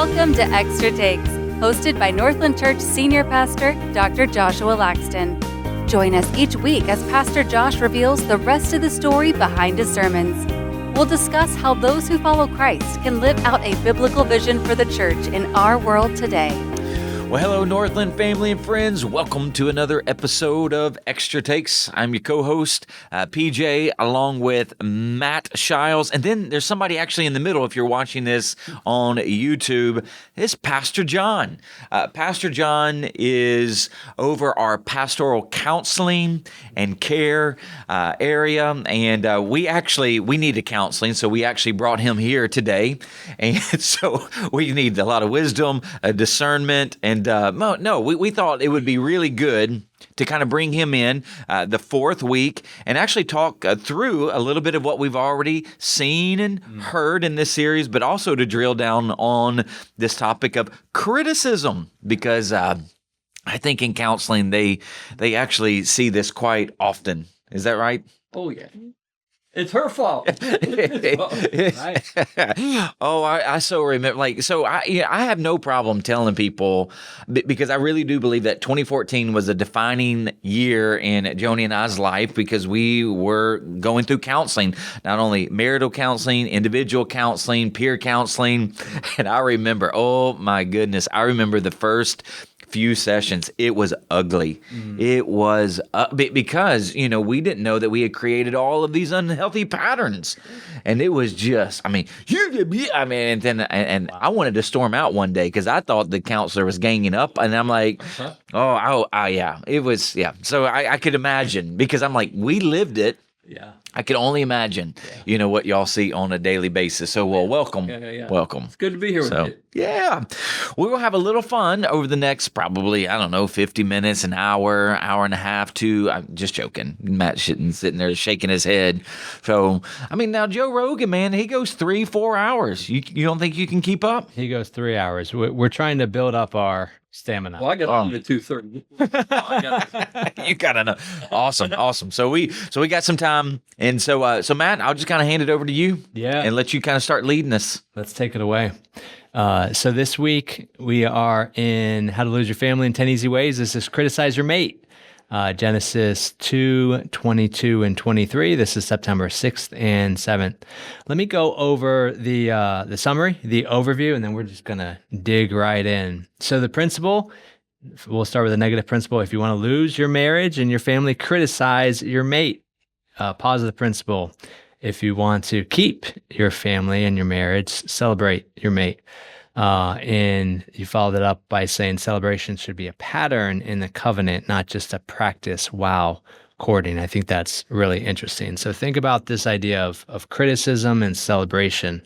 Welcome to Extra Takes, hosted by Northland Church Senior Pastor, Dr. Joshua Laxton. Join us each week as Pastor Josh reveals the rest of the story behind his sermons. We'll discuss how those who follow Christ can live out a biblical vision for the church in our world today. Well, hello, Northland family and friends. Welcome to another episode of Extra Takes. I'm your co-host, PJ, along with Matt Shiles. And then there's somebody actually in the middle, if you're watching this on YouTube, it's Pastor John. Pastor John is over our pastoral counseling and care area. And we needed counseling, so we actually brought him here today. And so we need a lot of wisdom, discernment, and we thought it would be really good to kind of bring him in the fourth week and actually talk through a little bit of what we've already seen and heard in this series, but also to drill down on this topic of criticism, because I think in counseling they actually see this quite often. Is that right? Oh, yeah. It's her fault. Right. Oh, I so remember. I have no problem telling people, because I really do believe that 2014 was a defining year in Joni and I's life, because we were going through counseling, not only marital counseling, individual counseling, peer counseling. And I remember, oh my goodness, I remember the first few sessions. It was ugly. It was because we didn't know that we had created all of these unhealthy patterns, and it was just and I wanted to storm out one day because I thought the counselor was ganging up, and I'm like, yeah, it was, yeah. So I could imagine, because I'm like, we lived it. Yeah. I can only imagine, what y'all see on a daily basis. So, welcome. Yeah. Welcome. It's good to be here with you. Yeah. We will have a little fun over the next probably, 50 minutes, an hour, hour and a half, I'm just joking. Matt's sitting there shaking his head. So, now Joe Rogan, man, he goes 3-4 hours. You don't think you can keep up? He goes 3 hours. We're trying to build up our stamina. Well, I got on at 2:30. You gotta know. Awesome. So we got some time, and so Matt, I'll just kind of hand it over to you, and let you kind of start leading us. Let's take it away. So this week we are in How to Lose Your Family in 10 Easy Ways. This is Criticize Your Mate. Genesis 2:22 and 23. This is September 6th and 7th. Let me go over the summary, the overview, and then we're just going to dig right in. So the principle, we'll start with the negative principle. If you want to lose your marriage and your family, criticize your mate. Positive principle. If you want to keep your family and your marriage, celebrate your mate. And you followed it up by saying celebration should be a pattern in the covenant, not just a practice while courting. I think that's really interesting. So think about this idea of criticism and celebration.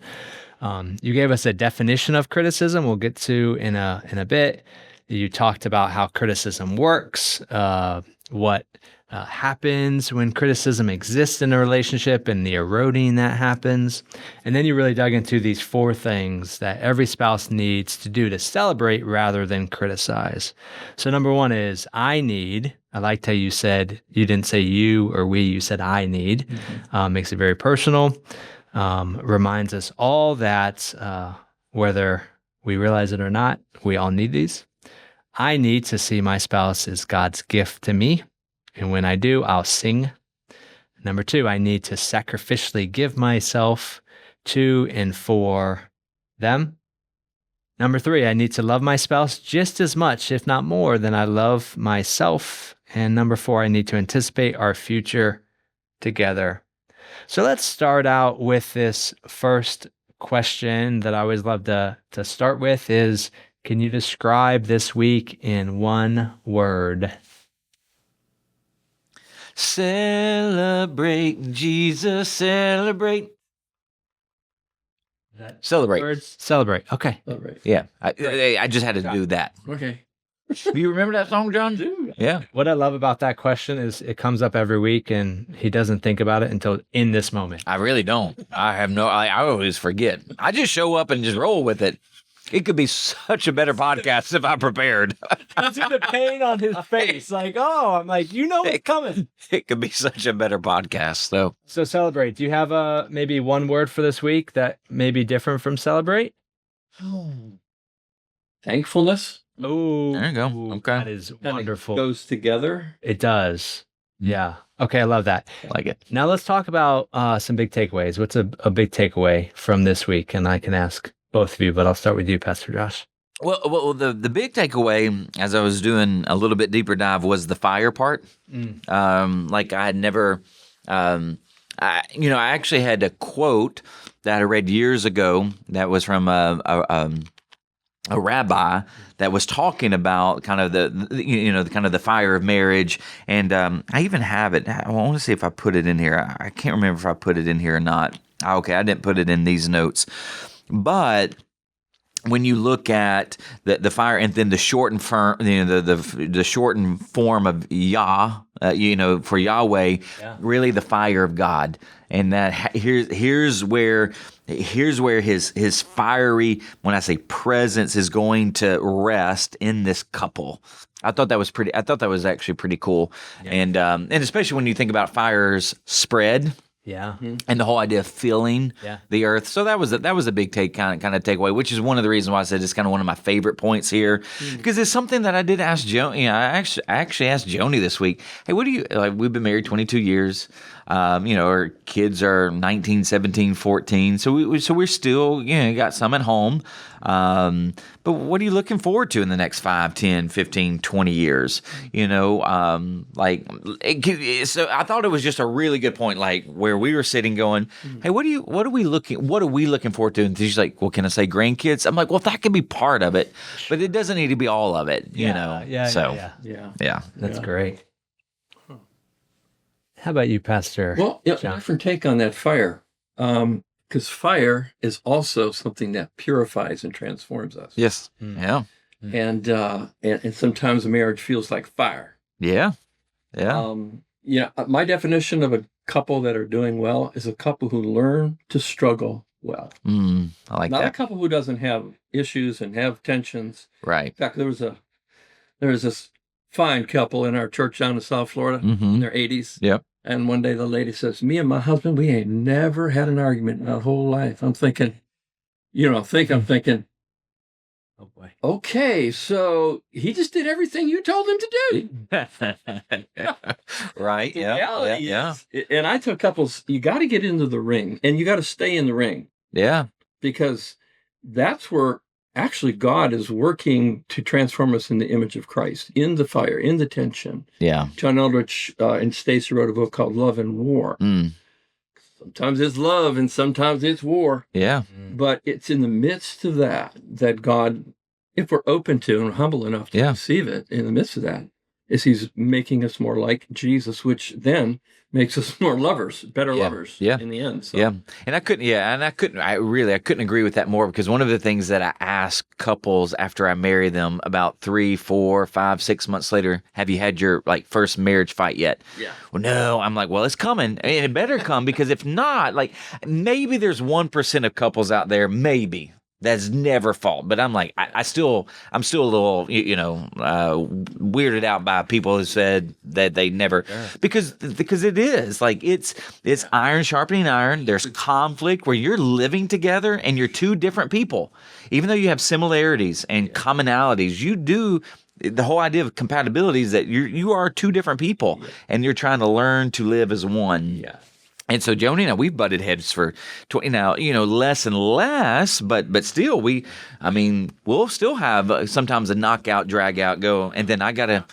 You gave us a definition of criticism we'll get to in a bit. You talked about how criticism works, what happens when criticism exists in a relationship, and the eroding that happens. And then you really dug into these 4 things that every spouse needs to do to celebrate rather than criticize. So number 1 is I liked how you said, you didn't say you or we, you said I need. Makes it very personal. Reminds us all that whether we realize it or not, we all need these. I need to see my spouse as God's gift to me. And when I do, I'll sing. Number 2, I need to sacrificially give myself to and for them. Number 3, I need to love my spouse just as much, if not more, than I love myself. And number 4, I need to anticipate our future together. So let's start out with this first question that I always love to start with is, can you describe this week in one word? Celebrate, Jesus, celebrate. Celebrate. Words? Celebrate. Okay. Celebrate. Yeah, I just had to do that. Okay. Do you remember that song, John? Dude. Yeah. What I love about that question is it comes up every week and he doesn't think about it until in this moment. I really don't. I always forget. I just show up and just roll with it. It could be such a better podcast if I prepared. I see the pain on his face. Like, I'm like, it's coming. It could be such a better podcast, though. So celebrate. Do you have maybe one word for this week that may be different from celebrate? thankfulness. Oh, There you go. Okay. That is Kinda wonderful. goes together. It does. Yeah. Okay, I love that. Like it. Now let's talk about some big takeaways. What's a big takeaway from this week? And I can ask both of you, but I'll start with you, Pastor Josh. Well, the big takeaway, as I was doing a little bit deeper dive, was the fire part. Like I had never, I actually had a quote that I read years ago that was from a rabbi that was talking about kind of the fire of marriage, and I even have it. I want to see if I put it in here. I can't remember if I put it in here or not. Okay, I didn't put it in these notes, but when you look at the fire and then the shortened form, the shortened form of Yah, for Yahweh, really the fire of God, and that here's where his fiery, when I say presence, is going to rest in this couple. I thought that was actually pretty cool, and especially when you think about fire's spread. Yeah. And the whole idea of filling the earth. So that was a big kind of takeaway, which is one of the reasons why I said it's kind of one of my favorite points here, because it's something that I did ask Joni. I actually asked Joni this week, hey, what do you, like, we've been married 22 years. Our kids are 19, 17, 14. So we're still, got some at home. But what are you looking forward to in the next 5, 10, 15, 20 years? So I thought it was just a really good point, like where we were sitting going, hey, what are we looking forward to? And she's like, well, can I say grandkids? I'm like, well, that could be part of it, but it doesn't need to be all of it, Yeah. Yeah. That's great. How about you, Pastor? Well, yeah, John? different take on that fire. Because fire is also something that purifies and transforms us. Yes. Yeah. And sometimes a marriage feels like fire. Yeah. My definition of a couple that are doing well is a couple who learn to struggle well. I like Not that. a couple who doesn't have issues and have tensions. Right. In fact, there was this fine couple in our church down in South Florida in their 80s. Yep. And one day the lady says, me and my husband, we ain't never had an argument in our whole life. I'm thinking, I'm thinking, Oh boy. okay, so he just did everything you told him to do. Right. The Yeah. reality Yeah. is, and I tell couples, you got to get into the ring and you got to stay in the ring, Yeah. because that's where actually God is working to transform us in the image of Christ, in the fire, in the tension. Yeah. John Eldridge and Stacy wrote a book called Love and War. Sometimes it's love and sometimes it's war. Yeah. But it's in the midst of that God, if we're open to and humble enough to receive it, in the midst of that, is he's making us more like Jesus, which then makes us more lovers, better lovers in the end. So. Yeah. And I couldn't agree with that more, because one of the things that I ask couples after I marry them about 3, 4, 5, 6 months later, have you had your first marriage fight yet? Yeah. Well, no. I'm like, well, it's coming, and it better come, because if not, maybe there's 1% of couples out there, maybe, that's never fought. But I'm like, I'm still a little, weirded out by people who said that they never, because it is it's iron sharpening iron. There's conflict where you're living together and you're two different people, even though you have similarities and commonalities. You do. The whole idea of compatibility is that you are two different people, and you're trying to learn to live as one. Yeah. And so Joni and I, we've butted heads for 20 now, less and less, but still we'll still have sometimes a knockout, drag out, go, and then I'm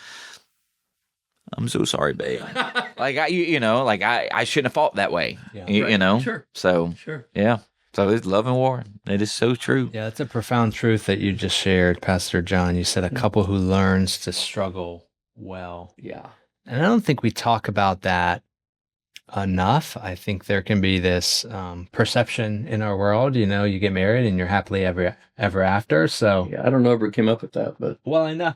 so sorry, babe. I shouldn't have fought that way. Yeah. Sure. So Sure. Yeah. So it's love and war. It is so true. Yeah, it's a profound truth that you just shared, Pastor John. You said a couple who learns to struggle well. Yeah. And I don't think we talk about that enough. I think there can be this perception in our world, you get married and you're happily ever after. So I don't know if we came up with that, but I know.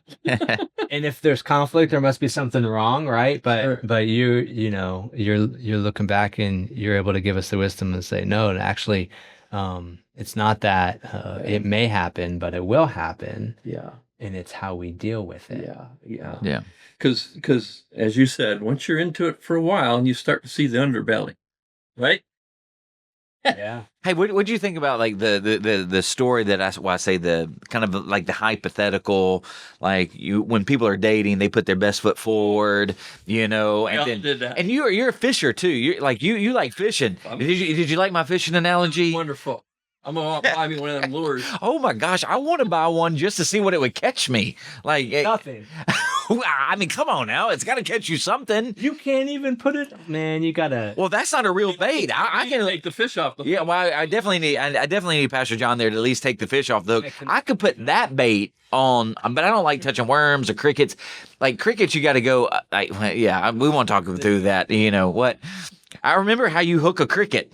And if there's conflict, there must be something wrong, right? But you're looking back and you're able to give us the wisdom and say, no, and actually, it's not that. It may happen, but it will happen. Yeah. And it's how we deal with it. Yeah. Because as you said, once you're into it for a while and you start to see the underbelly, right? Yeah. Hey, what do you think about like the story that I say the kind of like the hypothetical, like when people are dating, they put their best foot forward, and then did that. and you're a fisher too. You like fishing. Did you like my fishing analogy? Wonderful. I'm gonna buy me one of them lures. Oh my gosh, I want to buy one just to see what it would catch me. Like Nothing. I mean, come on now, it's got to catch you something. You can't even put it. Man, you gotta. Well, that's not a real bait. I can take the fish off the hook. Yeah, well, I definitely need Pastor John there to at least take the fish off the hook. I could put that bait on, but I don't like touching worms or crickets. Like crickets, you got to go. We won't talk through that. You know what? I remember how you hook a cricket.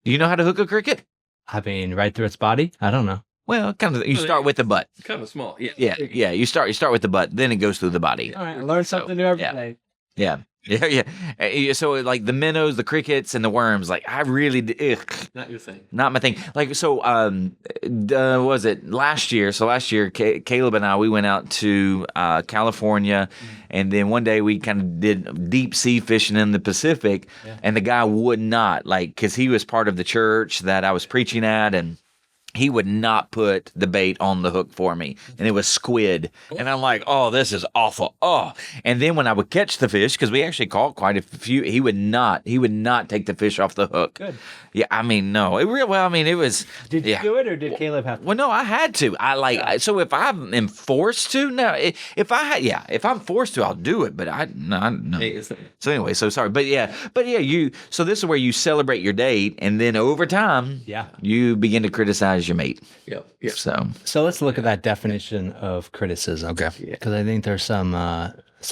Do you know how to hook a cricket? I mean, right through its body? I don't know. Well, kind of. You start with the butt. Kind of small. Yeah. You start with the butt, then it goes through the body. All right, I learn something new every day. Yeah. So like the minnows, the crickets, and the worms, like I really, not your thing, not my thing. Like so, was it last year? So last year, Caleb and I we went out to California, and then one day we kind of did deep sea fishing in the Pacific, and the guy would not because he was part of the church that I was preaching at, and he would not put the bait on the hook for me, and it was squid. And I'm like, oh, this is awful. Oh, and then when I would catch the fish, because we actually caught quite a few, he would not take the fish off the hook. Good. Yeah, I mean, no. It was. Did you do it, or did Caleb have to? Well, no, I had to. So if I am forced to, no. If I'm forced to, I'll do it. But no. So anyway, so sorry, but yeah, you. So this is where you celebrate your date, and then over time, you begin to criticize your mate. Yep. So let's look at that definition of criticism. Okay. Because I think there's some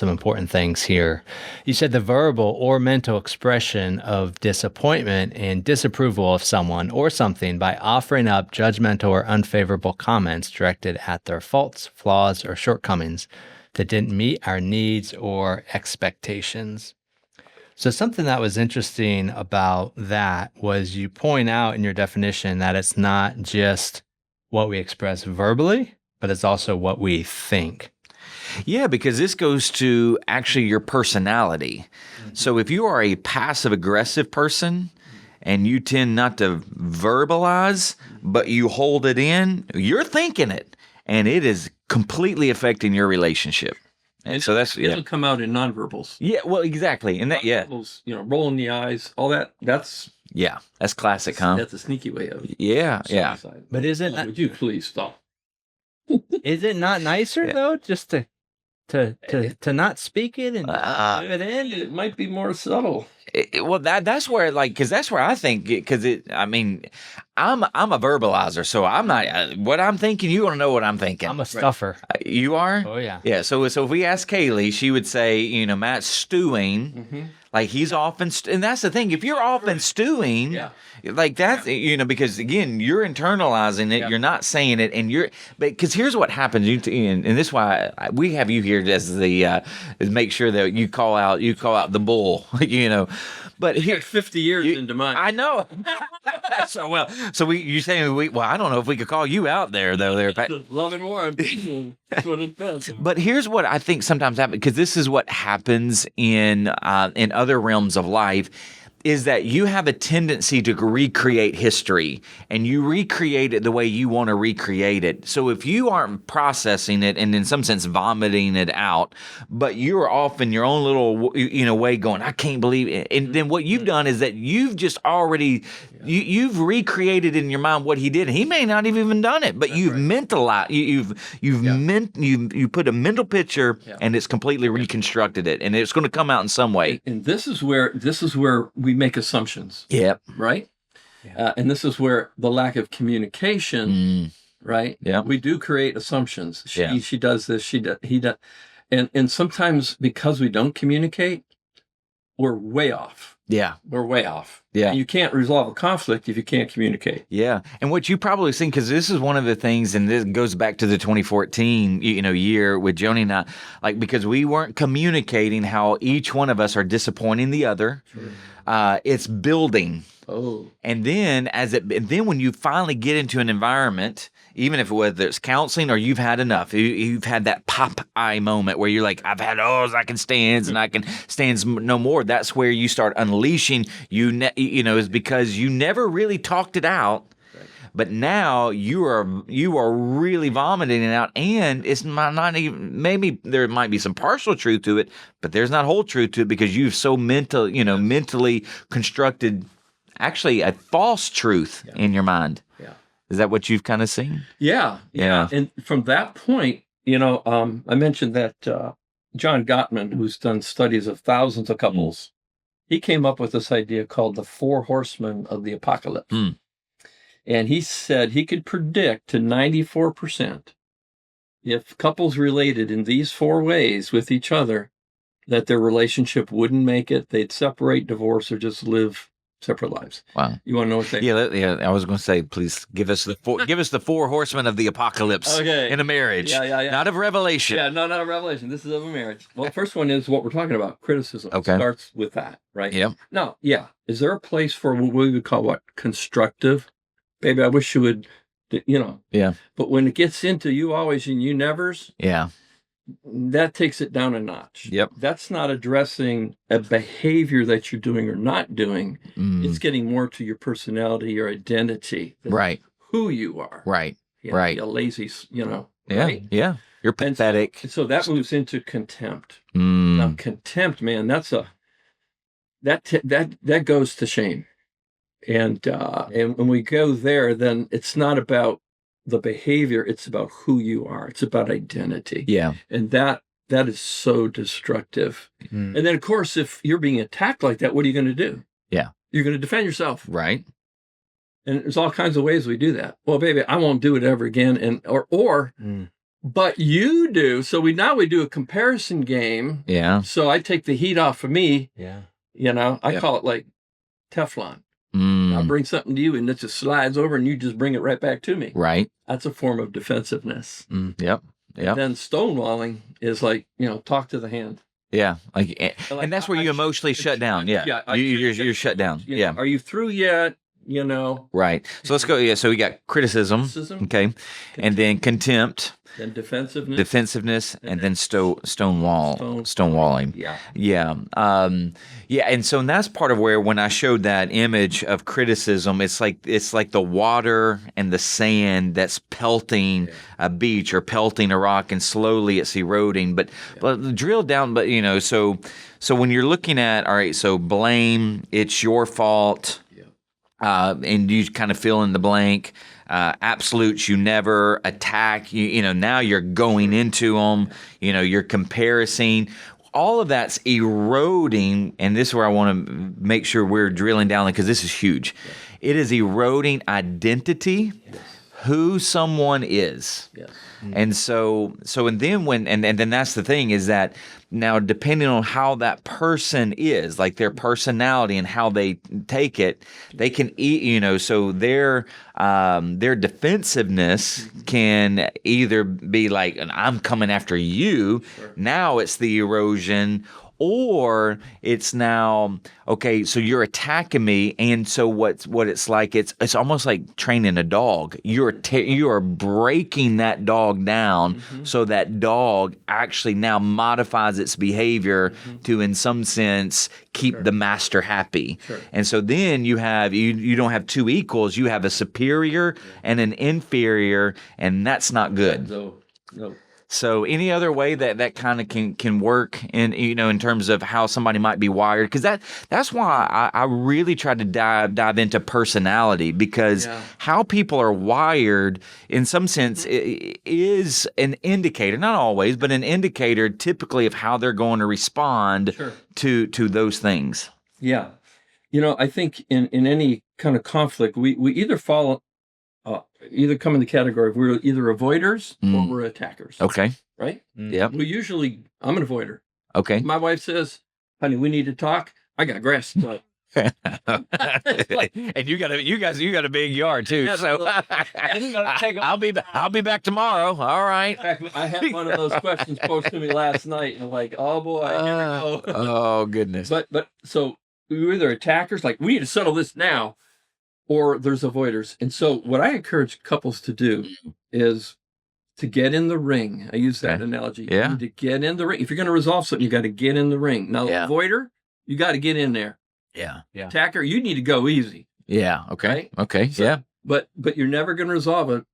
important things here. You said the verbal or mental expression of disappointment and disapproval of someone or something by offering up judgmental or unfavorable comments directed at their faults, flaws, or shortcomings that didn't meet our needs or expectations. So something that was interesting about that was you point out in your definition that it's not just what we express verbally, but it's also what we think. Yeah, because this goes to actually your personality. Mm-hmm. So if you are a passive-aggressive person and you tend not to verbalize, but you hold it in, you're thinking it, and it is completely affecting your relationship. And so it'll come out in nonverbals. Yeah, well, exactly. And that, nonverbals, rolling the eyes, all that. That's classic, huh? That's a sneaky way of it. Yeah. But would you please stop? Is it not nicer though, just to not speak it and leave it in? It might be more subtle. That's where because that's where I think I'm a verbalizer, so I'm not what I'm thinking. You want to know what I'm thinking? I'm a stuffer. You are? Oh yeah. Yeah. So if we ask Kaylee, she would say, Matt's stewing. Mm-hmm. Like he's often, and that's the thing. If you're often stewing, like that's because again, you're internalizing it. You're not saying it, because here's what happens. And this is why we have you here as is make sure that you call out the bull. But here, 50 years into mine. I know. So you saying I don't know if we could call you out there though. There, Pat. Love and war. That's what it does. But here's what I think sometimes happens, because this is what happens in other realms of life, is that you have a tendency to recreate history, and you recreate it the way you want to recreate it. So if you aren't processing it and in some sense vomiting it out, but you're off in your own little way going, I can't believe it. And then what you've done is that you've just already you've recreated in your mind what he did. And he may not have even done it, but you've mentalized. You put a mental picture, and it's completely reconstructed it, and it's going to come out in some way. And this is where we make assumptions. Yep. Right? Yeah. And this is where the lack of communication, right? Yeah. We do create assumptions. She does this, he does. And sometimes because we don't communicate, we're way off. Yeah. We're way off. Yeah. And you can't resolve a conflict if you can't communicate. Yeah. And what you probably seen, because this is one of the things, and this goes back to the 2014, year with Joni and I, because we weren't communicating how each one of us are disappointing the other. Sure. It's building. Oh. And then when you finally get into an environment, even if whether it's counseling or you've had enough, you've had that Popeye moment where you're like, I've had all I can stand, and I can stand no more. That's where you start unleashing. is because you never really talked it out. But now you are really vomiting it out, and it's not even, maybe there might be some partial truth to it, but there's not whole truth to it because you've so mentally constructed actually a false truth in your mind. Yeah. Is that what you've kind of seen? Yeah. And from that point, I mentioned that John Gottman, who's done studies of thousands of couples, he came up with this idea called the 4 horsemen of the apocalypse. And he said he could predict to 94% if couples related in these 4 ways with each other, that their relationship wouldn't make it. They'd separate, divorce, or just live separate lives. Wow. You want to know what they? Yeah. I was going to say, please give us the 4 horsemen of the apocalypse in a marriage. Yeah. Not of Revelation. Yeah, no, not of Revelation. This is of a marriage. Well, the first one is what we're talking about, criticism. Okay. It starts with that, right? Yep. Now, is there a place for what we would call constructive? Baby, I wish you would, Yeah. But when it gets into you always and you nevers, that takes it down a notch. Yep. That's not addressing a behavior that you're doing or not doing. It's getting more to your personality, your identity, right? Who you are, right? Right. A lazy, Yeah. Right? Yeah. You're pathetic. And so that moves into contempt. Now, contempt, man, that's that goes to shame. And when we go there, then it's not about the behavior, it's about who you are. It's about identity. Yeah. And that is so destructive. And then, of course, if you're being attacked like that, what are you going to do? Yeah. You're going to defend yourself. Right. And there's all kinds of ways we do that. Well, baby, I won't do it ever again. But you do. So we do a comparison game. Yeah. So I take the heat off of me. Yeah. I call it like Teflon. I'll bring something to you and it just slides over and you just bring it right back to me. Right. That's a form of defensiveness. Yep. Then stonewalling is like, talk to the hand. Yeah. And that's where you emotionally shut down. Yeah. You're shut down. Yeah. Are you through yet? Right. So let's go. Yeah. So we got criticism. Okay. And then contempt. Then defensiveness. And then stonewalling. Yeah. Yeah. And so that's part of where, when I showed that image of criticism, it's like the water and the sand that's pelting a beach or pelting a rock, and slowly it's eroding. But drill down. But so when you're looking at, all right, so blame, it's your fault. And you kind of fill in the blank. Absolutes, you never attack. Now you're going into them. You're comparing. All of that's eroding, and this is where I want to make sure we're drilling down, because this is huge. Yeah. It is eroding identity, who someone is. Yes. And then that's the thing, is that now, depending on how that person is, like their personality and how they take it, they can eat, so their defensiveness can either be like, I'm coming after you. Sure. Now it's the erosion. Or it's now, okay, so you're attacking me, and so what it's like, it's almost like training a dog. You are breaking that dog down, so that dog actually now modifies its behavior to, in some sense, keep the master happy. Sure. And so then you don't have two equals, you have a superior and an inferior, and that's not good. No. So any other way that kind of can work in terms of how somebody might be wired? Because that's why I really try to dive into personality, because how people are wired, in some sense, is an indicator, not always, but an indicator typically of how they're going to respond to those things. Yeah. I think in any kind of conflict, we either fall... either come in the category of we're either avoiders or we're attackers. Okay. Right? Yeah. I'm an avoider. Okay. My wife says, honey, we need to talk. I got grass to cut. And you got a big yard too. Yeah, so I'll be back tomorrow. All right. In fact, I had one of those questions posed to me last night, and I'm like, oh boy, here we go. Oh goodness. But so we're either attackers, like we need to settle this now, or there's avoiders. And so what I encourage couples to do is to get in the ring. I use that analogy. Yeah. You need to get in the ring. If you're going to resolve something, you got to get in the ring. Now, avoider, you got to get in there. Yeah. Attacker, you need to go easy. Yeah. Okay. Right? Okay. So, yeah. But you're never going to resolve it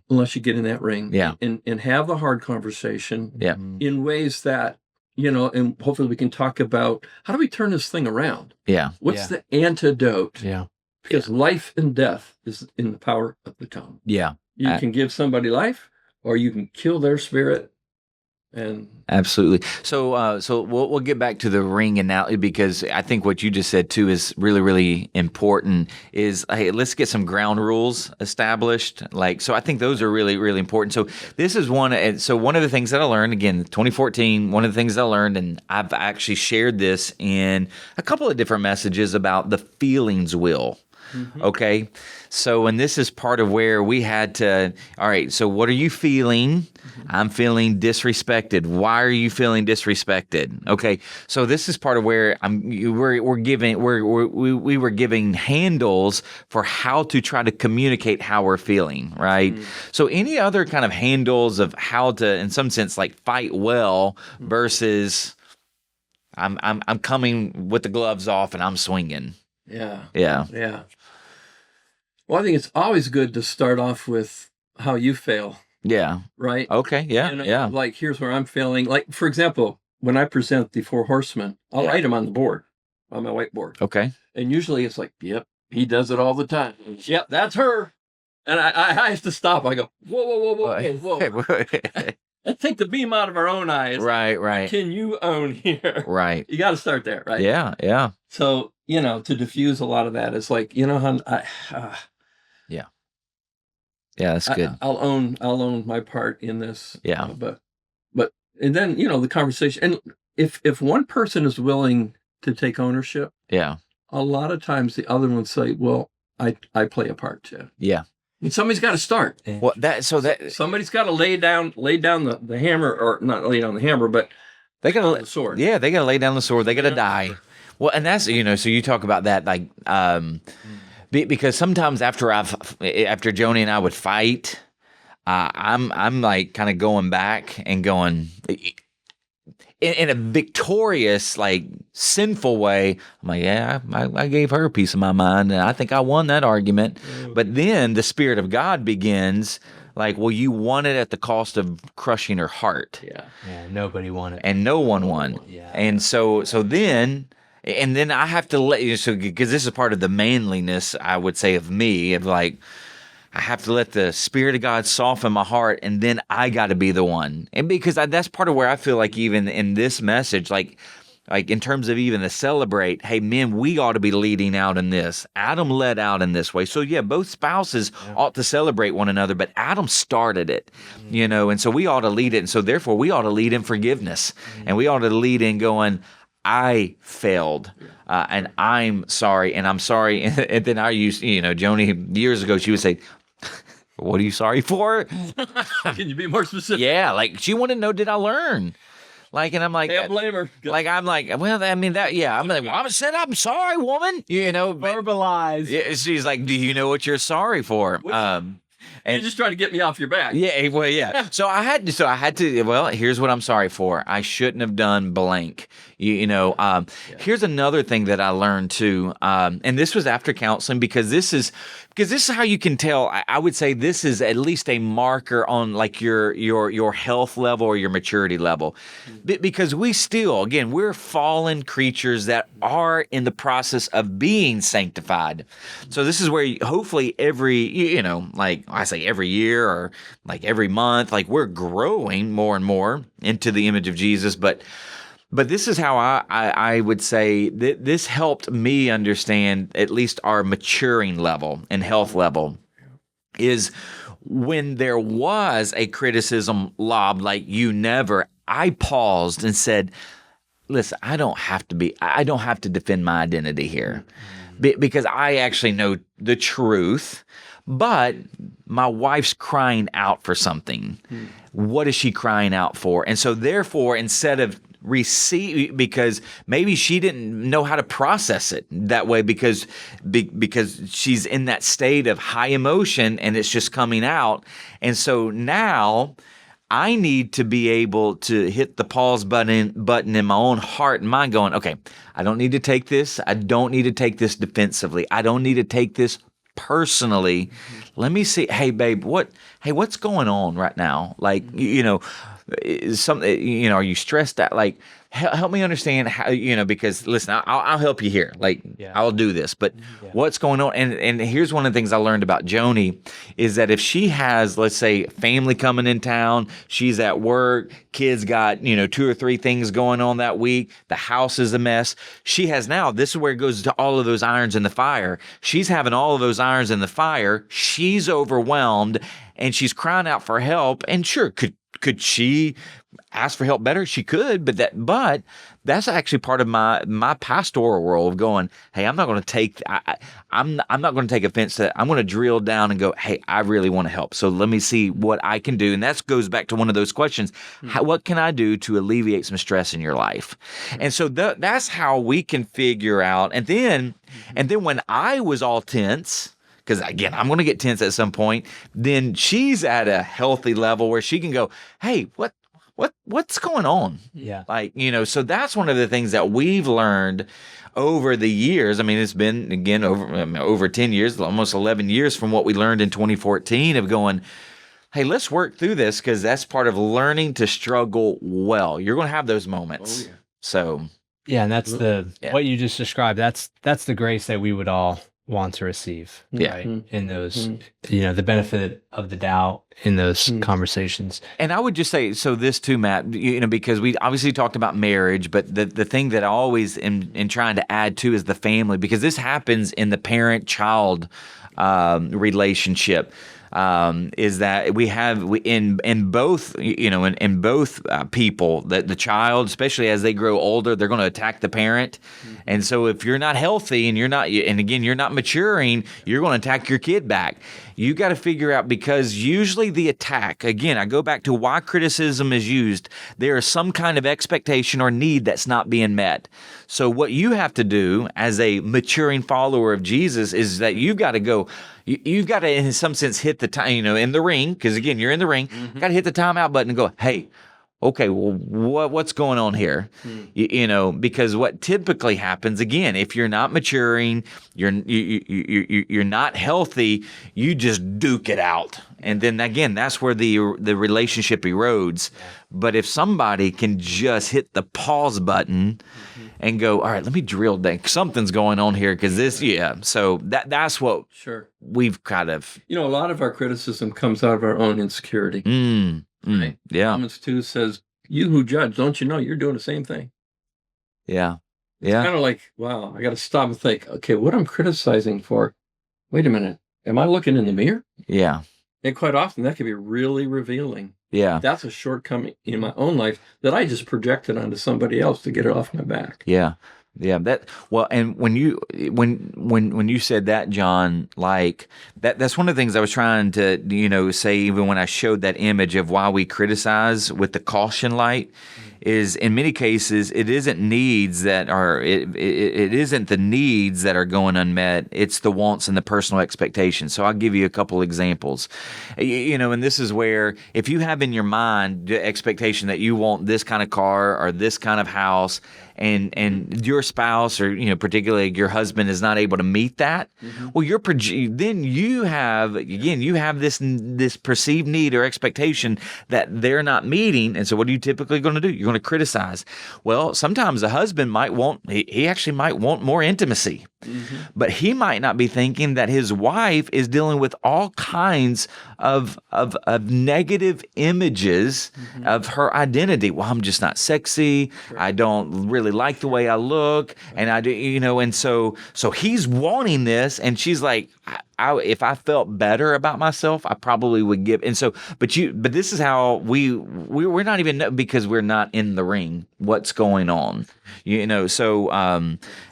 unless you get in that ring. Yeah. And have the hard conversation. Yeah. In ways that, and hopefully we can talk about how do we turn this thing around? Yeah. What's the antidote? Yeah. Because life and death is in the power of the tongue. Yeah. You can give somebody life, or you can kill their spirit. And absolutely. So we'll get back to the ring analogy, because I think what you just said too is really, really important. Is hey, let's get some ground rules established. So I think those are really, really important. So this is one. So one of the things that I learned, again, 2014. One of the things I learned, and I've actually shared this in a couple of different messages about the feelings wheel. Mm-hmm. Okay. So, and this is part of where we had to, all right, so what are you feeling? Mm-hmm. I'm feeling disrespected. Why are you feeling disrespected? Okay. So this is part of where we were giving handles for how to try to communicate how we're feeling, right? Mm-hmm. So any other kind of handles of how to, in some sense, like fight well versus I'm coming with the gloves off and I'm swinging. Yeah. Yeah. Yeah. Well, I think it's always good to start off with how you fail. Yeah. Right? Okay. Yeah. Yeah. Like, here's where I'm failing. Like, for example, when I present the 4 horsemen, I'll write them on the board, on my whiteboard. Okay. And usually it's like, yep, he does it all the time. Yep, that's her. And I have to stop. I go, whoa. Let's take the beam out of our own eyes. Right. What can you own here? Right. You got to start there, right? Yeah. Yeah. So, to diffuse a lot of that, it's like, hon, yeah, that's good. I'll own my part in this. Yeah. But and then, the conversation, and if one person is willing to take ownership, yeah, a lot of times the other one say, well, I play a part too. Yeah. And somebody's got to start. Well, somebody's got to lay down the hammer, or not lay down the hammer, but they got to the sword. Yeah, they got to lay down the sword. They got to die. Well, and that's, so you talk about that, like, because sometimes after Joni and I would fight, I'm like kind of going back and going in a victorious, like sinful way. I'm like, yeah, I gave her a piece of my mind, and I think I won that argument. But then the Spirit of God begins. Like, well, you won it at the cost of crushing her heart. Yeah, nobody won it, and no one won. Yeah, and so then. And then I have to let you, because this is part of the manliness, I would say, of me, of like, I have to let the Spirit of God soften my heart, and then I got to be the one. And because that's part of where I feel like even in this message, like in terms of even to celebrate, hey, men, we ought to be leading out in this. Adam led out in this way. So, yeah, both spouses ought to celebrate one another, but Adam started it, and so we ought to lead it. And so, therefore, we ought to lead in forgiveness, and we ought to lead in going, I failed, and I'm sorry, and I'm sorry. And then I used, Joni, years ago, she would say, what are you sorry for? Can you be more specific? Yeah, like she wanted to know, did I learn? Like, and I'm like, can't blame her. Like, I'm like, well, I mean, that, yeah. I'm like, well, I'm sorry, woman. Verbalize. Yeah, she's like, do you know what you're sorry for? And you're just trying to get me off your back. Yeah, well, yeah. So I had to. Well, here's what I'm sorry for. I shouldn't have done blank. Here's another thing that I learned too, and this was after counseling, because this is how you can tell. I would say this is at least a marker on like your health level or your maturity level, because we still, again, we're fallen creatures that are in the process of being sanctified. So this is where hopefully every, like I say every year or like every month, like we're growing more and more into the image of Jesus, but this is how I would say that this helped me understand at least our maturing level and health level is when there was a criticism lobbed like I paused and said, listen, I don't have to defend my identity here because I actually know the truth, but my wife's crying out for something. What is she crying out for? And so therefore, instead of because maybe she didn't know how to process it that way because she's in that state of high emotion and it's just coming out. And so now I need to be able to hit the pause button in my own heart and mind going, okay, I don't need to take this. I don't need to take this defensively. I don't need to take this personally. Let me see. Hey, babe, what's going on right now? Like, are you stressed out? Like, help me understand how, because listen, I'll help you here. Like, I'll do this, but what's going on? And here's one of the things I learned about Joni is that if she has, let's say, family coming in town, she's at work, kids got, 2 or 3 things going on that week, the house is a mess. She has now, this is where it goes to all of those irons in the fire. She's having all of those irons in the fire. She's overwhelmed and she's crying out for help. And sure, could she ask for help better? She could, but that's actually part of my pastoral role of going, hey, I'm not going to take offense to that. I'm going to drill down and go, hey, I really want to help. So let me see what I can do. And that goes back to one of those questions. What can I do to alleviate some stress in your life? And so that's how we can figure out. And then when I was all tense, because again, I'm going to get tense at some point, then she's at a healthy level where she can go, hey, what's going on? Yeah. Like, so that's one of the things that we've learned over the years. I mean, it's been, again, over 10 years, almost 11 years from what we learned in 2014 of going, hey, let's work through this, because that's part of learning to struggle well. You're going to have those moments. Oh, yeah. So. Yeah, and that's what you just described. That's the grace that we would all want to receive, right? In those, the benefit of the doubt in those conversations. And I would just say, so this too, Matt, because we obviously talked about marriage, but the thing that I always am trying to add to is the family, because this happens in the parent-child relationship. Is that we have in both people, that the child, especially as they grow older, they're going to attack the parent. And so if you're not healthy and you're not maturing, you're going to attack your kid back. You got to figure out, because usually the attack, again, I go back to why criticism is used. There is some kind of expectation or need that's not being met. So what you have to do as a maturing follower of Jesus is that you've got to go, you've got to, in some sense, hit the time, in the ring, because again, you're in the ring, got to hit the timeout button and go, hey, okay, well, what's going on here? Because what typically happens, again, if you're not maturing, you're not healthy, you just duke it out, and then again, that's where the relationship erodes. But if somebody can just hit the pause button and go, all right, let me drill down, something's going on here, because this, so that's what we've kind of, a lot of our criticism comes out of our own insecurity. Right? Yeah. Romans 2 says, you who judge, don't you know you're doing the same thing? Yeah. It's kind of like, wow, I got to stop and think, okay, what I'm criticizing for, wait a minute, am I looking in the mirror? Yeah. And quite often that can be really revealing. Yeah. That's a shortcoming in my own life that I just projected onto somebody else to get it off my back. Yeah. Yeah, and when you said that, John, like that's one of the things I was trying to, say, even when I showed that image of why we criticize with the caution light, is in many cases it isn't needs that are it isn't the needs that are going unmet, it's the wants and the personal expectations. So I'll give you a couple examples. And this is where, if you have in your mind the expectation that you want this kind of car or this kind of house, and your spouse, or particularly your husband, is not able to meet that, well, then you have this perceived need or expectation that they're not meeting, and so what are you typically going to do? You're going to criticize. Well, sometimes a husband he actually might want more intimacy, but he might not be thinking that his wife is dealing with all kinds of negative images of her identity. Well, I'm just not sexy. I don't really like the way I look, and I do, and so he's wanting this, and she's like, if I felt better about myself, I probably would give. And so, but this is how we're not even, because we're not in the ring, what's going on, so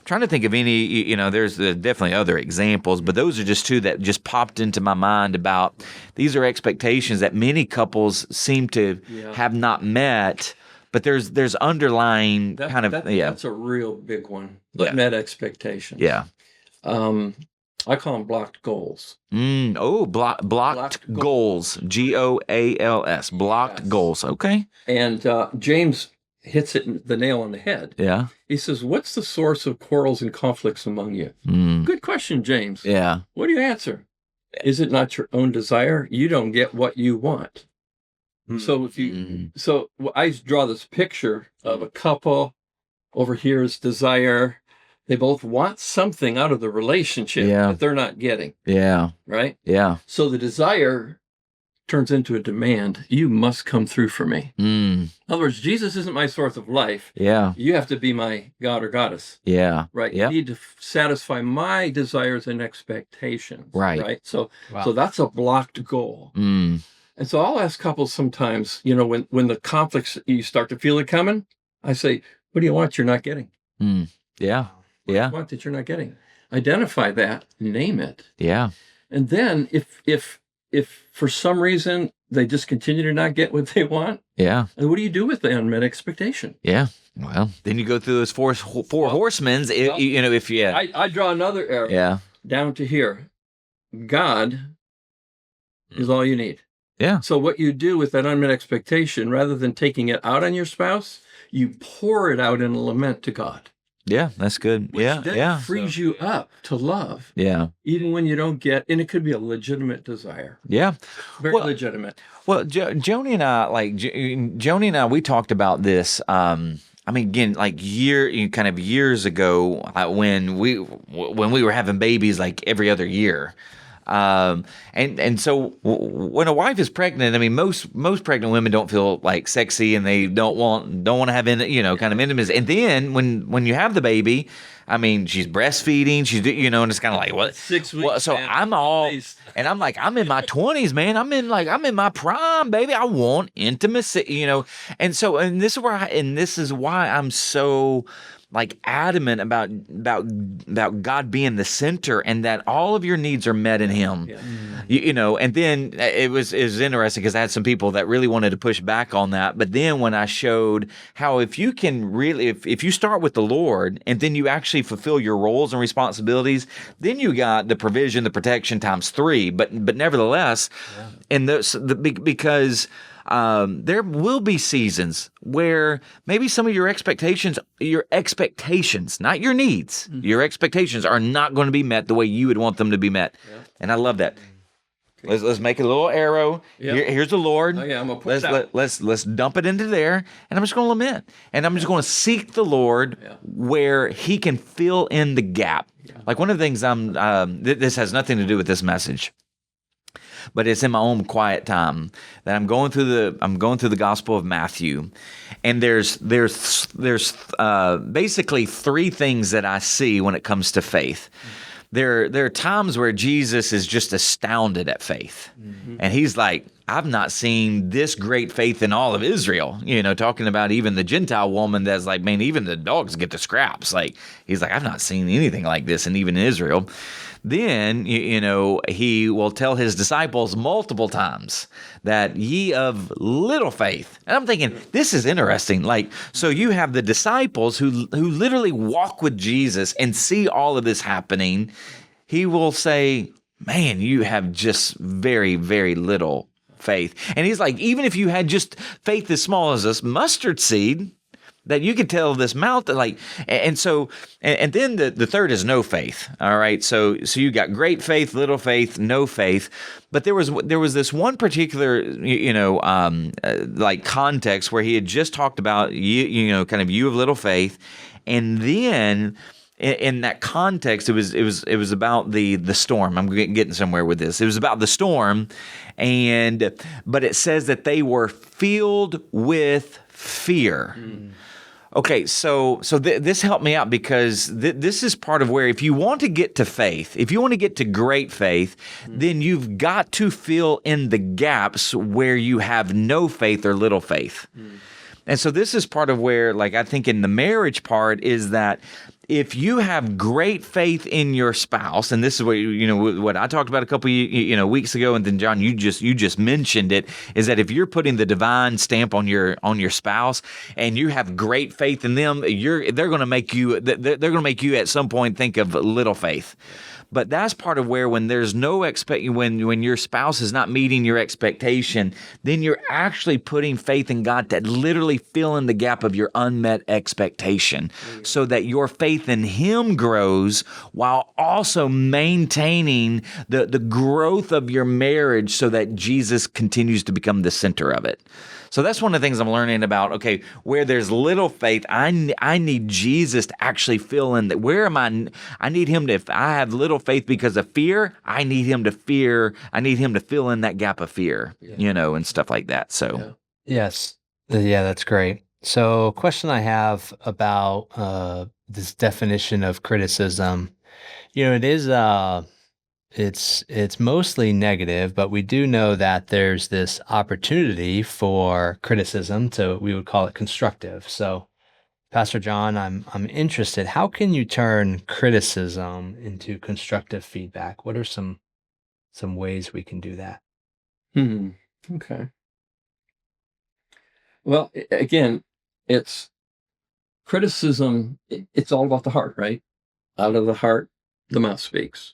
trying to think of any, there's definitely other examples, but those are just two that just popped into my mind about these are expectations that many couples seem to have not met. But there's underlying that's a real big one. Met expectations. Yeah. I call them blocked goals. Blocked goals. GOALS. Blocked goals. Okay. And James hits the nail on the head. Yeah. He says, what's the source of quarrels and conflicts among you? Good question, James. Yeah. What do you answer? Is it not your own desire? You don't get what you want. So so I draw this picture of a couple. Over here is desire. They both want something out of the relationship that they're not getting. Yeah. Right? Yeah. So the desire turns into a demand. You must come through for me. In other words, Jesus isn't my source of life. Yeah. You have to be my God or goddess. Yeah. Right? Yep. You need to satisfy my desires and expectations. Right. Right? So that's a blocked goal. And so I'll ask couples sometimes, when the conflicts, you start to feel it coming, I say, what do you want you're not getting? Yeah. What do you want that you're not getting? Identify that, name it. Yeah. And then if for some reason they just continue to not get what they want, and what do you do with the unmet expectation? Yeah. Well, then you go through those four horsemen. If you I draw another arrow down to here. God is all you need. Yeah. So what you do with that unmet expectation, rather than taking it out on your spouse, you pour it out in a lament to God. Yeah, that's good. Which frees you up to love. Yeah. Even when you don't get, and it could be a legitimate desire. Yeah. Very legitimate. Well, Joni and I, we talked about this. Again, years ago, when we were having babies, like every other year. And so when a wife is pregnant, most pregnant women don't feel like sexy, and they don't want to have kind of intimacy. And then when you have the baby, she's breastfeeding, and it's kind of like, what? 6 weeks. Well, so I'm in my 20s, man. I'm in my prime, baby. I want intimacy, And so, and this is why I'm so adamant about God being the center, and that all of your needs are met in Him. Yeah. And then it was interesting because I had some people that really wanted to push back on that. But then when I showed how if you can really, if you start with the Lord and then you actually fulfill your roles and responsibilities, then you got the provision, the protection times 3. But nevertheless, because there will be seasons where maybe some of your expectations, not your needs, your expectations are not going to be met the way you would want them to be met. Yeah. And I love that. Okay. Let's make a little arrow. Yeah. Here's the Lord. Oh, yeah, I'm gonna put let's dump it into there, and I'm just going to lament, and I'm just going to seek the Lord where He can fill in the gap. Yeah. Like one of the things this has nothing to do with this message, but it's in my own quiet time that I'm going through the Gospel of Matthew, and there's basically 3 things that I see when it comes to faith. There are times where Jesus is just astounded at faith, and He's like, I've not seen this great faith in all of Israel. Talking about even the Gentile woman that's like, man, even the dogs get the scraps. Like, He's like, I've not seen anything like this, and even in Israel. Then, He will tell His disciples multiple times that ye of little faith. And I'm thinking, this is interesting. So you have the disciples who literally walk with Jesus and see all of this happening. He will say, man, you have just very, very little faith. And He's like, even if you had just faith as small as a mustard seed, that you could tell this mountain, and then the third is no faith. All right, so you got great faith, little faith, no faith. But there was this one particular context where He had just talked about you of little faith, and then in that context it was about the storm. I'm getting somewhere with this. It was about the storm, but it says that they were filled with fear. Okay, so this helped me out because this is part of where if you want to get to faith, if you want to get to great faith, then you've got to fill in the gaps where you have no faith or little faith. And so this is part of where, I think in the marriage part is that if you have great faith in your spouse, and this is what I talked about a couple weeks ago, and then John, you just mentioned it, is that if you're putting the divine stamp on your spouse and you have great faith in them, they're going to make you at some point think of little faith. But that's part of where when there's no when your spouse is not meeting your expectation, then you're actually putting faith in God to literally fill in the gap of your unmet expectation so that your faith in Him grows while also maintaining the growth of your marriage so that Jesus continues to become the center of it. So that's one of the things I'm learning about. Okay, where there's little faith, I need Jesus to actually fill in that. Where am I? I need Him to. If I have little faith because of fear, I need Him to fear. I need Him to fill in that gap of fear, and stuff like that. So yes, that's great. So, question I have about this definition of criticism. It is it's mostly negative, but we do know that there's this opportunity for criticism we would call it constructive. So, Pastor John, I'm interested. How can you turn criticism into constructive feedback? What are some ways we can do that? Okay. Well, again, it's criticism. It's all about the heart, right? Out of the heart, the mouth speaks.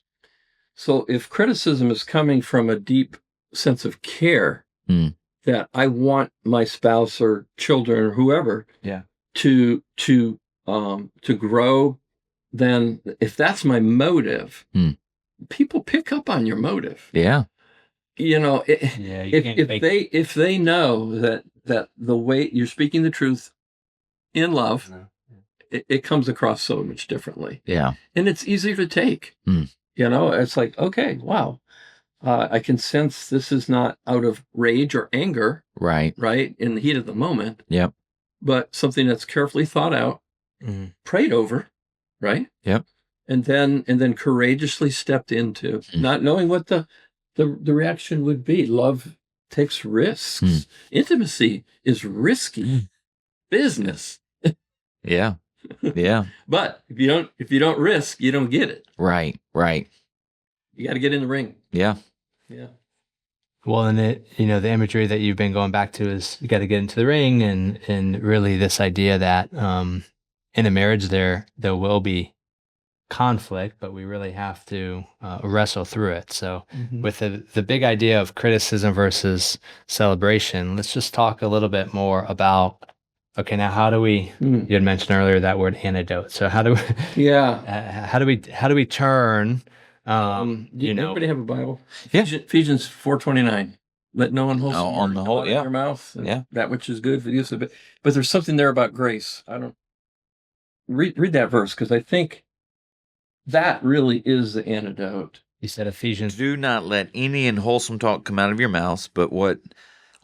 So if criticism is coming from a deep sense of care that I want my spouse or children or whoever to grow, then if that's my motive, people pick up on your motive. Yeah. If they know that the way you're speaking the truth in love, it comes across so much differently. Yeah. And it's easier to take. It's like, okay, wow. I can sense this is not out of rage or anger. Right, in the heat of the moment. Yep. But something that's carefully thought out, prayed over, right? Yep. And then courageously stepped into, not knowing what the reaction would be. Love takes risks. Intimacy is risky business. Yeah. Yeah. But if you don't risk, you don't get it. Right. You got to get in the ring. Yeah. Well, and the imagery that you've been going back to is you got to get into the ring, and really this idea that in a marriage there will be conflict, but we really have to wrestle through it. So with the big idea of criticism versus celebration, let's just talk a little bit more about, okay, now how do we, you had mentioned earlier that word antidote. So how do we, how do we turn, anybody have a Bible? Yeah. Ephesians 4:29. Let no one hold on the whole, in their mouth. That which is good for the use of it. But there's something there about grace. I don't read that verse, because I think that really is the antidote. You said Ephesians. Do not let any unwholesome talk come out of your mouths, but what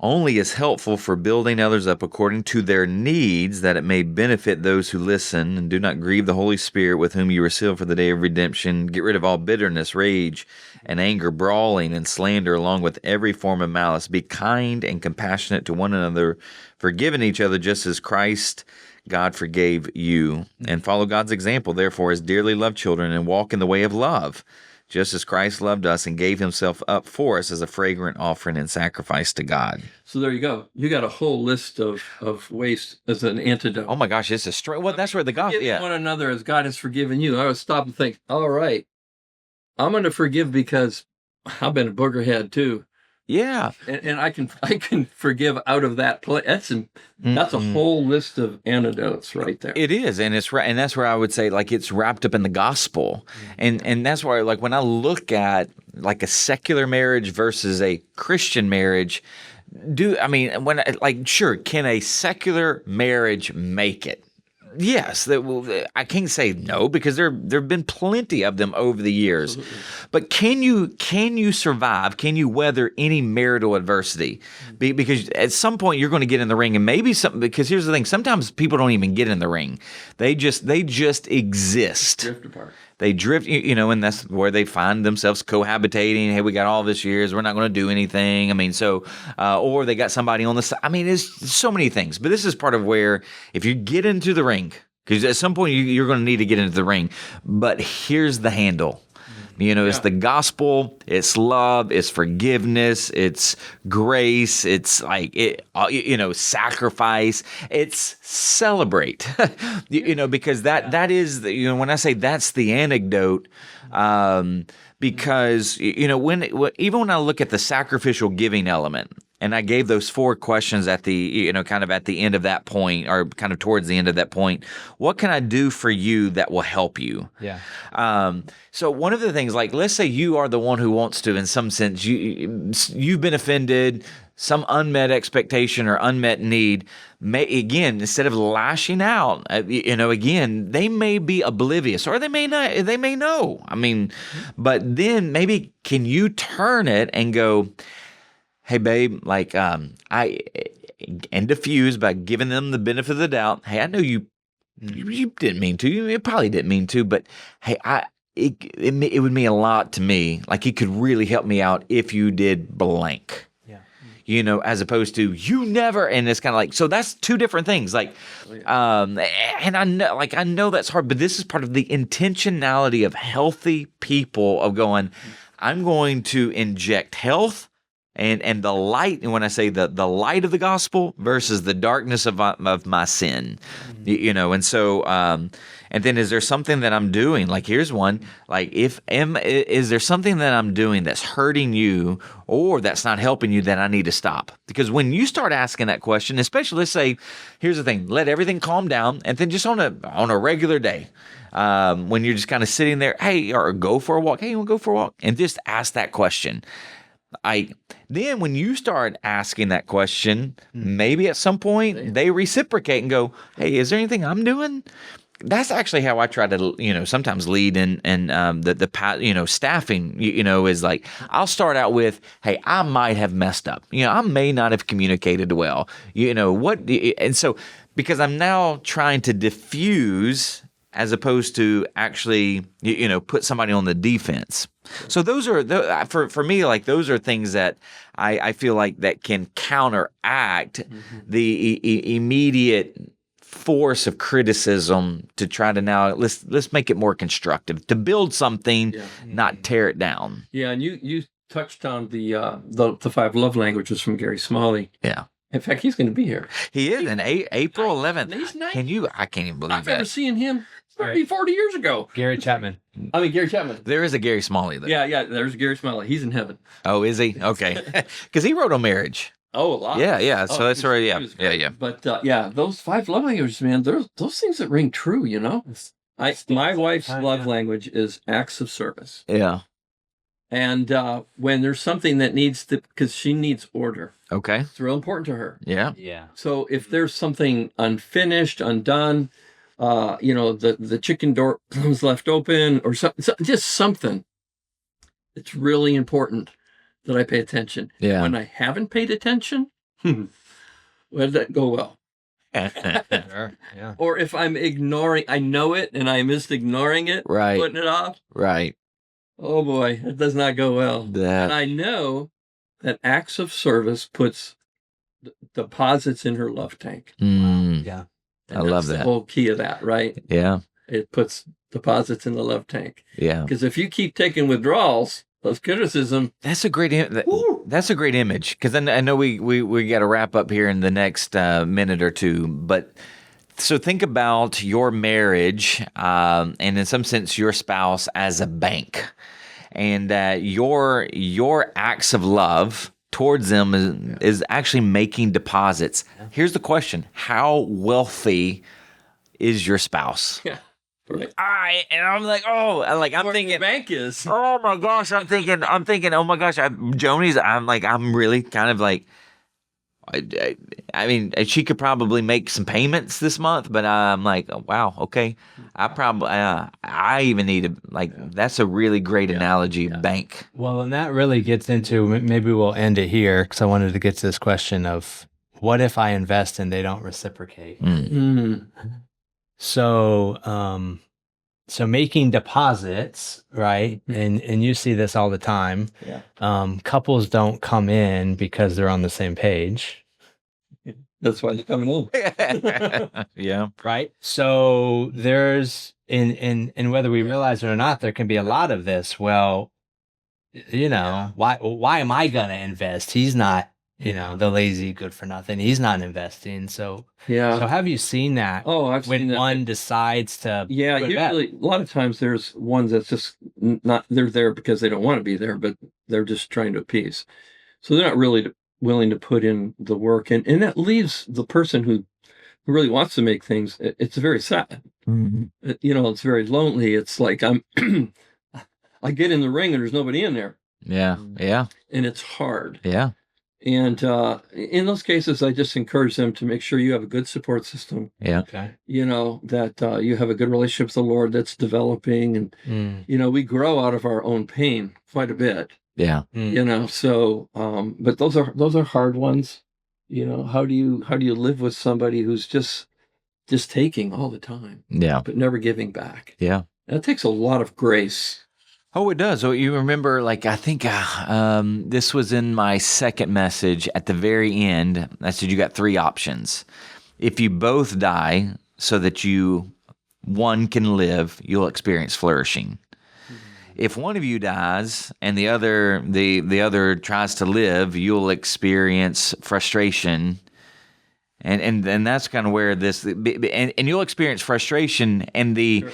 only is helpful for building others up according to their needs, that it may benefit those who listen. And do not grieve the Holy Spirit, with whom you were sealed for the day of redemption. Get rid of all bitterness, rage, and anger, brawling, and slander, along with every form of malice. Be kind and compassionate to one another, forgiving each other just as Christ God forgave you. And follow God's example, therefore, as dearly loved children, and walk in the way of love, just as Christ loved us and gave himself up for us as a fragrant offering and sacrifice to God. So there you go. You got a whole list of ways as an antidote. Oh my gosh, it's a straight. Well, that's where the gospel. Forgive one another as God has forgiven you. I would stop and think, all right, I'm going to forgive because I've been a boogerhead too. Yeah, and I can forgive out of that place. That's a whole list of antidotes right there. It is, and that's where I would say, like, it's wrapped up in the gospel, and that's why, like, when I look at like a secular marriage versus a Christian marriage, sure, can a secular marriage make it? Yes, I can't say no, because there have been plenty of them over the years. Absolutely. But can you survive? Can you weather any marital adversity? Because at some point you're going to get in the ring, and maybe something. Because here's the thing: sometimes people don't even get in the ring; they just exist. Drift apart. They drift, and that's where they find themselves cohabitating. Hey, we got all this years. We're not going to do anything. Or they got somebody on the side. It's so many things. But this is part of where, if you get into the ring, because at some point you're going to need to get into the ring. But here's the handle. It's the gospel, it's love, it's forgiveness, it's grace, it's like sacrifice, it's celebrate. Because that is when I say that's the anecdote, because even when I look at the sacrificial giving element, and I gave those 4 questions at the kind of at the end of that point, or kind of towards the end of that point, what can I do for you that will help you? Yeah. So one of the things, like, let's say you are the one who wants to, in some sense, you've been offended, some unmet expectation or unmet need. Again, instead of lashing out, again, they may be oblivious, or they may not. They may know. I mean, but then maybe can you turn it and go, hey, babe, like, and diffuse by giving them the benefit of the doubt. Hey, I know you didn't mean to. You probably didn't mean to, but hey, it would mean a lot to me. Like, it could really help me out if you did blank. Yeah. As opposed to you never, and it's kind of like, so that's 2 different things. Like, and I know that's hard, but this is part of the intentionality of healthy people of going, I'm going to inject health. And the light, and when I say the light of the gospel versus the darkness of my sin, and so, and then is there something that I'm doing? Like, here's one, like, is there something that I'm doing that's hurting you or that's not helping you that I need to stop? Because when you start asking that question, especially, let's say, here's the thing, let everything calm down, and then just on a regular day, when you're just kind of sitting there, hey, or go for a walk, hey, you want to go for a walk? And just ask that question. Then when you start asking that question, maybe at some point they reciprocate and go, hey, is there anything I'm doing? That's actually how I try to, sometimes lead in the staffing, is like, I'll start out with, hey, I might have messed up. I may not have communicated well. And so, because I'm now trying to diffuse as opposed to actually, put somebody on the defense. So those are, for me, like, those are things that I feel like that can counteract the immediate force of criticism to try to now, let's make it more constructive, to build something, not tear it down. Yeah, and you touched on the 5 love languages from Gary Smalley. Yeah. In fact, he's going to be here. He is, in April 11th. He's nice. I can't even believe I've that. ever seen him 30, 40 years ago. Gary Chapman. Gary Chapman. There is a Gary Smalley, though. Yeah, there's Gary Smalley. He's in heaven. Oh, is he? Okay. Because he wrote on marriage. Oh, a lot. Yeah. So that's right. Yeah. But those 5 love languages, man, those things that ring true, My wife's love language is acts of service. Yeah. And when there's something that needs to, because she needs order. Okay. It's real important to her. Yeah. Yeah. So if there's something unfinished, undone, the chicken door was left open, or just something, it's really important that I pay attention. Yeah. When I haven't paid attention, well, that go well. Sure. Yeah. Or if I'm ignoring, I know it and I'm just ignoring it, right, putting it off. Right. Oh boy, it does not go well. That. And I know that acts of service puts deposits in her love tank. Yeah. And I love that's that. the whole key of that, right? Yeah. It puts deposits in the love tank. Yeah. Because if you keep taking withdrawals, those criticism. That's a great that's a great image. Because I know we got to wrap up here in the next minute or two, but. So think about your marriage, and in some sense, your spouse as a bank, and your acts of love towards them is actually making deposits. Here's the question: how wealthy is your spouse? Yeah, right. I'm like, I'm thinking, the bank is. Oh my gosh, I'm thinking, oh my gosh, Joni's. I'm really kind of like. I mean, she could probably make some payments this month, but I'm like, oh, wow, okay. I even need to, that's a really great analogy, bank. Well, and that really gets into, maybe we'll end it here, because I wanted to get to this question of, what if I invest and they don't reciprocate? So, so making deposits, right? And you see this all the time. Yeah. Couples don't come in because they're on the same page. That's why they're coming home. Yeah. Right. So there's in whether we realize it or not, there can be a lot of this. Well, why am I gonna invest? He's not, the lazy good for nothing. He's not investing. So have you seen that? Oh, I've when seen that. one decides to usually a lot of times there's ones that's just not, they're there because they don't want to be there, but they're just trying to appease. So they're not really willing to put in the work, and that leaves the person who really wants to make things, it's very sad. Mm-hmm. It's very lonely. It's like I get in the ring and there's nobody in there. Yeah. Yeah. And it's hard. Yeah. And in those cases, I just encourage them to make sure you have a good support system. Yeah. Okay. That you have a good relationship with the Lord that's developing. And, we grow out of our own pain quite a bit. Yeah. So, but those are hard ones. How do you live with somebody who's just taking all the time? Yeah. But never giving back. Yeah. That takes a lot of grace. Oh, it does. So you remember, I think this was in my second message at the very end. I said you got three options. If you both die so that one can live, you'll experience flourishing. If one of you dies and the other tries to live, you'll experience frustration. And that's kind of where this, and you'll experience frustration and when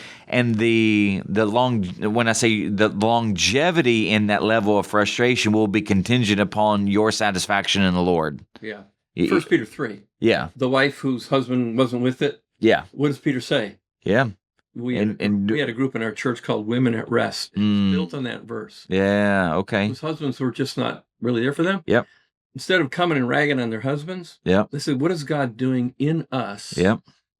I say the longevity in that level of frustration will be contingent upon your satisfaction in the Lord. Yeah. 1 Peter 3. Yeah. The wife whose husband wasn't with it. Yeah. What does Peter say? Yeah. We had a group in our church called Women at Rest. It was built on that verse. Yeah. Okay. Whose husbands were just not really there for them. Yep. Instead of coming and ragging on their husbands, they said, what is God doing in us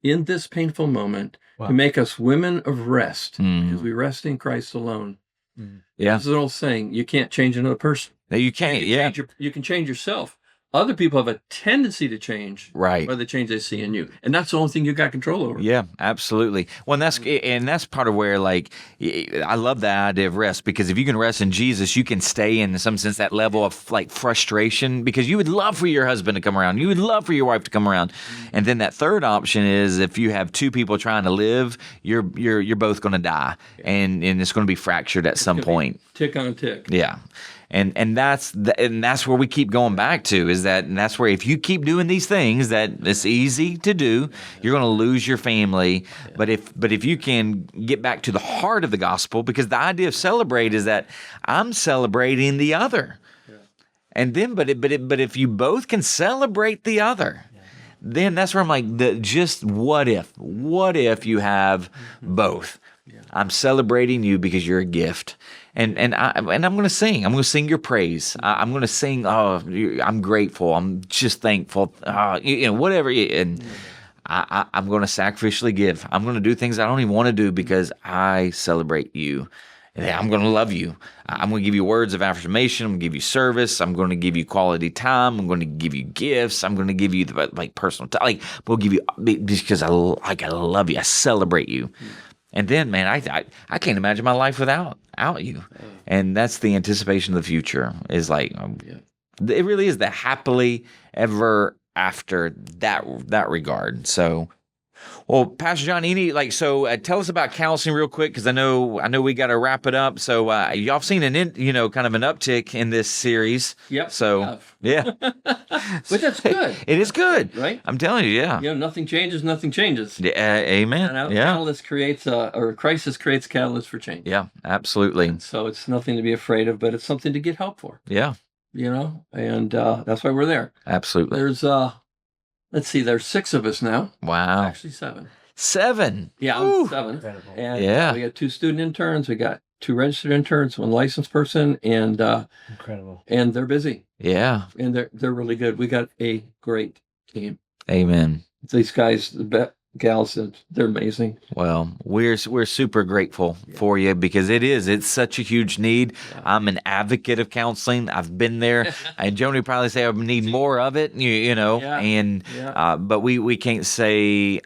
in this painful moment to make us women of rest? Because we rest in Christ alone. Yeah. This is an old saying, you can't change another person. No, you can't. You can change yourself. Other people have a tendency to change by the change they see in you. And that's the only thing you got control over. Yeah, absolutely. Well, that's part of where, I love the idea of rest, because if you can rest in Jesus, you can stay in some sense that level of frustration, because you would love for your husband to come around. You would love for your wife to come around. And then that third option is if you have two people trying to live, you're both going to die, and it's going to be fractured at some point. Tick on tick. Yeah. And that's where we keep going back to, and that's where if you keep doing these things that it's easy to do, you're going to lose your family. Yeah. But if you can get back to the heart of the gospel, because the idea of celebrate is that I'm celebrating the other, and then but if you both can celebrate the other, then that's where I'm like, just what if you have both? Yeah. I'm celebrating you because you're a gift. And I'm going to sing. I'm going to sing your praise. I'm going to sing, I'm grateful. I'm just thankful. Whatever. And I'm going to sacrificially give. I'm going to do things I don't even want to do because I celebrate you. And I'm going to love you. I'm going to give you words of affirmation. I'm going to give you service. I'm going to give you quality time. I'm going to give you gifts. I'm going to give you personal time. We'll give you, because I love you. I celebrate you. And then, man, I can't imagine my life without you. And that's the anticipation of the future. Is it really is the happily ever after that regard. So, well, Pastor John, tell us about counseling real quick, because I know we got to wrap it up. So, y'all seen kind of an uptick in this series. Yep. So, yeah. But that's good. It is good, right? I'm telling you, yeah. Nothing changes. Amen. And yeah. Catalyst creates or crisis creates catalyst for change. Yeah, absolutely. And so it's nothing to be afraid of, but it's something to get help for. Yeah. And that's why we're there. Absolutely. There's let's see, there's 6 of us now. Wow. Actually 7. 7. Yeah, I'm 7. Incredible. And we got 2 student interns. We got 2 registered interns, 1 licensed person, and incredible. And they're busy. Yeah. And they're really good. We got a great team. Amen. These guys, gals, they're amazing. Well, we're super grateful for you, because it's such a huge need. Yeah. I'm an advocate of counseling. I've been there. And Joni probably say I need more of it, but we can't say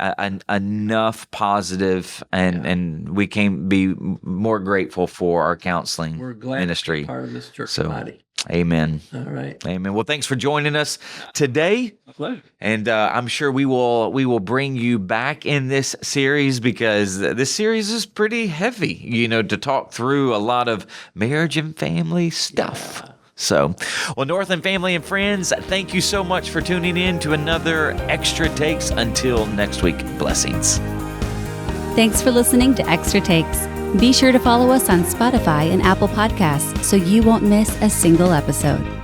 enough positive, and we can't be more grateful for our counseling We're glad ministry. to be part of this church body. Amen. All right. Amen. Well, thanks for joining us today. A pleasure. And I'm sure we will bring you back in this series, because this series is pretty heavy, to talk through a lot of marriage and family stuff. Yeah. So, well, Northland family and friends, thank you so much for tuning in to another Extra Takes. Until next week, blessings. Thanks for listening to Extra Takes. Be sure to follow us on Spotify and Apple Podcasts so you won't miss a single episode.